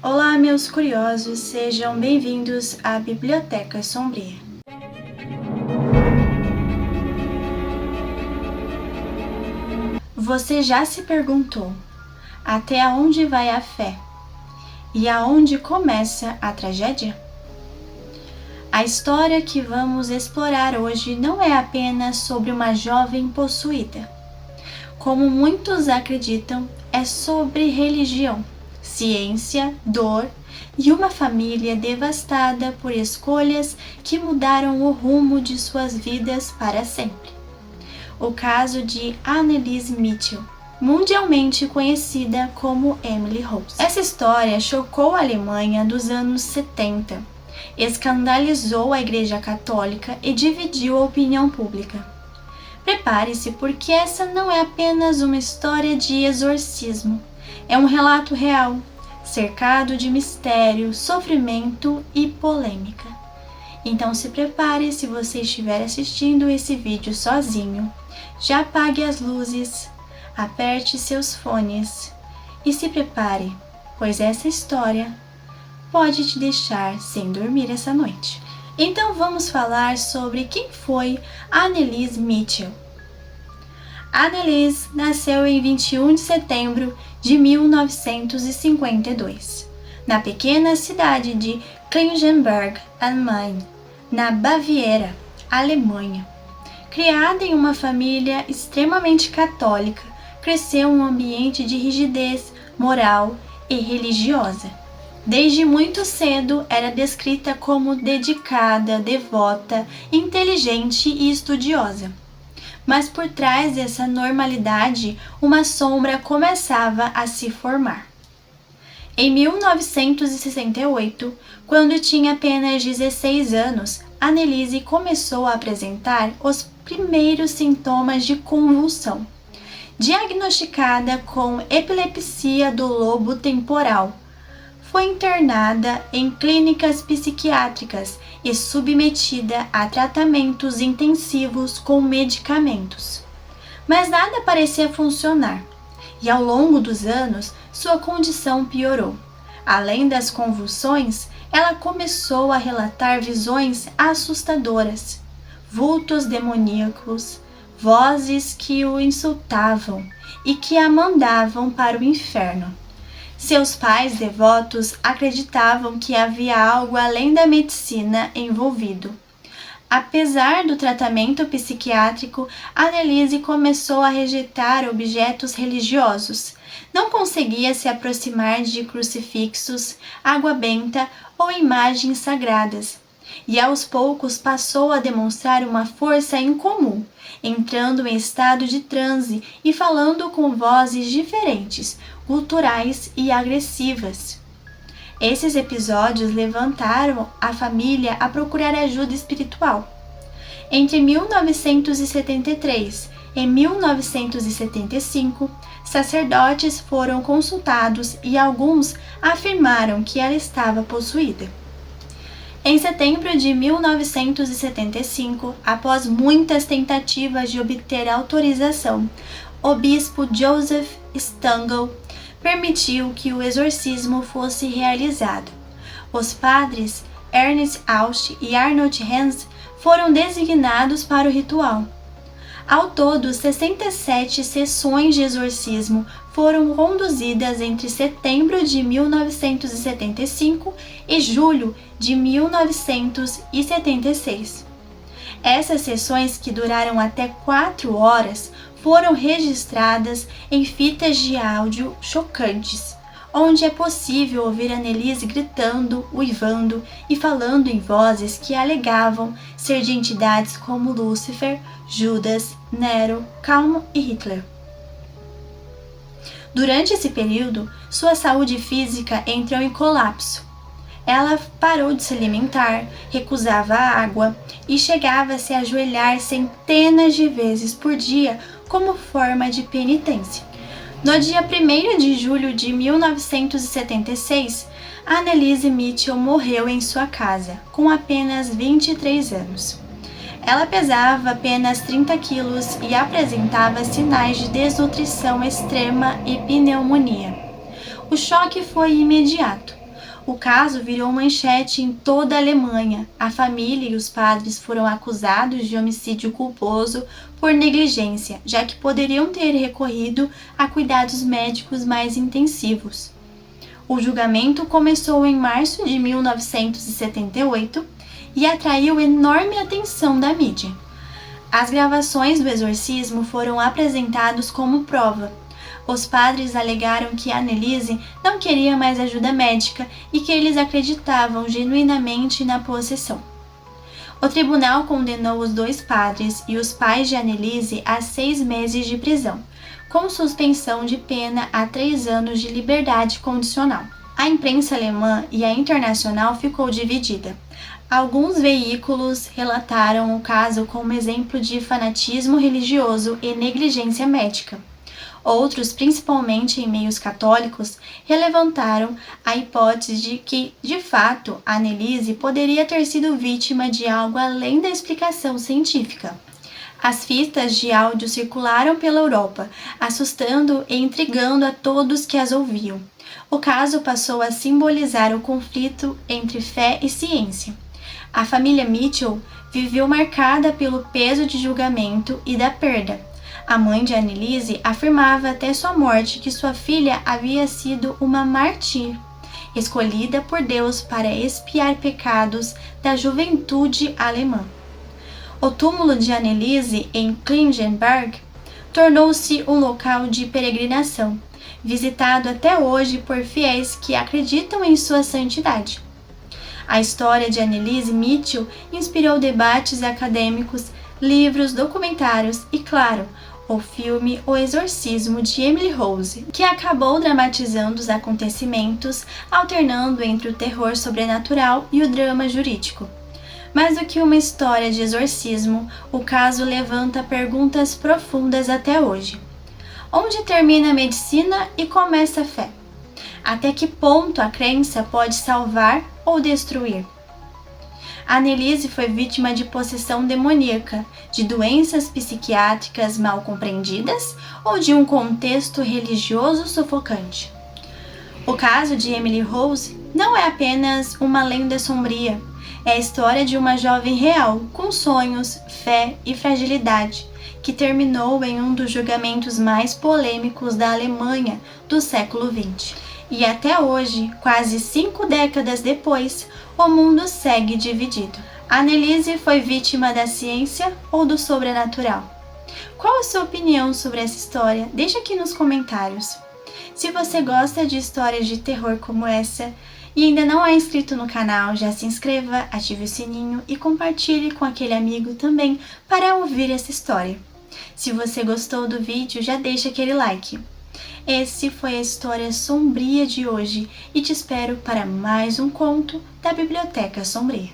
Olá, meus curiosos, sejam bem-vindos à Biblioteca Sombria. Você já se perguntou até onde vai a fé e aonde começa a tragédia? A história que vamos explorar hoje não é apenas sobre uma jovem possuída. Como muitos acreditam, é sobre religião, ciência, dor e uma família devastada por escolhas que mudaram o rumo de suas vidas para sempre. O caso de Anneliese Michel, mundialmente conhecida como Emily Rose. Essa história chocou a Alemanha dos anos 70, escandalizou a Igreja Católica e dividiu a opinião pública. Prepare-se, porque essa não é apenas uma história de exorcismo, é um relato real, cercado de mistério, sofrimento e polêmica. Então se prepare se você estiver assistindo esse vídeo sozinho. Já apague as luzes, aperte seus fones e se prepare, pois essa história pode te deixar sem dormir essa noite. Então vamos falar sobre quem foi Anneliese Michel. Anneliese nasceu em 21 de setembro de 1952, na pequena cidade de Klingenberg am Main, na Baviera, Alemanha. Criada em uma família extremamente católica, cresceu em um ambiente de rigidez moral e religiosa. Desde muito cedo era descrita como dedicada, devota, inteligente e estudiosa. Mas por trás dessa normalidade, uma sombra começava a se formar. Em 1968, quando tinha apenas 16 anos, Anneliese começou a apresentar os primeiros sintomas de convulsão. Diagnosticada com epilepsia do lobo temporal, foi internada em clínicas psiquiátricas e submetida a tratamentos intensivos com medicamentos. Mas nada parecia funcionar, e ao longo dos anos sua condição piorou. Além das convulsões, ela começou a relatar visões assustadoras, vultos demoníacos, vozes que o insultavam e que a mandavam para o inferno. Seus pais devotos acreditavam que havia algo além da medicina envolvido. Apesar do tratamento psiquiátrico, Anneliese começou a rejeitar objetos religiosos. Não conseguia se aproximar de crucifixos, água benta ou imagens sagradas. E aos poucos passou a demonstrar uma força incomum, entrando em estado de transe e falando com vozes diferentes, guturais e agressivas. Esses episódios levantaram a família a procurar ajuda espiritual. Entre 1973 e 1975, sacerdotes foram consultados e alguns afirmaram que ela estava possuída. Em setembro de 1975, após muitas tentativas de obter autorização, o bispo Joseph Stangl permitiu que o exorcismo fosse realizado. Os padres Ernst Aust e Arnold Hans foram designados para o ritual. Ao todo, 67 sessões de exorcismo foram conduzidas entre setembro de 1975 e julho de 1976. Essas sessões, que duraram até 4 horas, foram registradas em fitas de áudio chocantes, onde é possível ouvir Anneliese gritando, uivando e falando em vozes que alegavam ser de entidades como Lúcifer, Judas, Nero, Calmo e Hitler. Durante esse período, sua saúde física entrou em colapso. Ela parou de se alimentar, recusava a água e chegava a se ajoelhar centenas de vezes por dia como forma de penitência. No dia 1º de julho de 1976, Anneliese Michel morreu em sua casa, com apenas 23 anos. Ela pesava apenas 30 quilos e apresentava sinais de desnutrição extrema e pneumonia. O choque foi imediato. O caso virou manchete em toda a Alemanha. A família e os padres foram acusados de homicídio culposo por negligência, já que poderiam ter recorrido a cuidados médicos mais intensivos. O julgamento começou em março de 1978 e atraiu enorme atenção da mídia. As gravações do exorcismo foram apresentadas como prova. Os padres alegaram que Anneliese não queria mais ajuda médica e que eles acreditavam genuinamente na possessão. O tribunal condenou os 2 padres e os pais de Anneliese a 6 meses de prisão, com suspensão de pena a 3 anos de liberdade condicional. A imprensa alemã e a internacional ficou dividida. Alguns veículos relataram o caso como exemplo de fanatismo religioso e negligência médica. Outros, principalmente em meios católicos, relevantaram a hipótese de que, de fato, Anneliese poderia ter sido vítima de algo além da explicação científica. As fitas de áudio circularam pela Europa, assustando e intrigando a todos que as ouviam. O caso passou a simbolizar o conflito entre fé e ciência. A família Mitchell viveu marcada pelo peso de julgamento e da perda. A mãe de Anneliese afirmava até sua morte que sua filha havia sido uma mártir, escolhida por Deus para expiar pecados da juventude alemã. O túmulo de Anneliese em Klingenberg tornou-se um local de peregrinação, visitado até hoje por fiéis que acreditam em sua santidade. A história de Anneliese Mitchell inspirou debates acadêmicos, livros, documentários e, claro, o filme O Exorcismo de Emily Rose, que acabou dramatizando os acontecimentos, alternando entre o terror sobrenatural e o drama jurídico. Mais do que uma história de exorcismo, o caso levanta perguntas profundas até hoje. Onde termina a medicina e começa a fé? Até que ponto a crença pode salvar ou destruir? Anneliese foi vítima de possessão demoníaca, de doenças psiquiátricas mal compreendidas ou de um contexto religioso sufocante. O caso de Emily Rose não é apenas uma lenda sombria, é a história de uma jovem real, com sonhos, fé e fragilidade, que terminou em um dos julgamentos mais polêmicos da Alemanha do século XX. E até hoje, quase 5 décadas depois, o mundo segue dividido. Anneliese foi vítima da ciência ou do sobrenatural? Qual a sua opinião sobre essa história? Deixa aqui nos comentários. Se você gosta de histórias de terror como essa e ainda não é inscrito no canal, já se inscreva, ative o sininho e compartilhe com aquele amigo também para ouvir essa história. Se você gostou do vídeo, já deixa aquele like. Esse foi a história sombria de hoje e te espero para mais um conto da Biblioteca Sombria.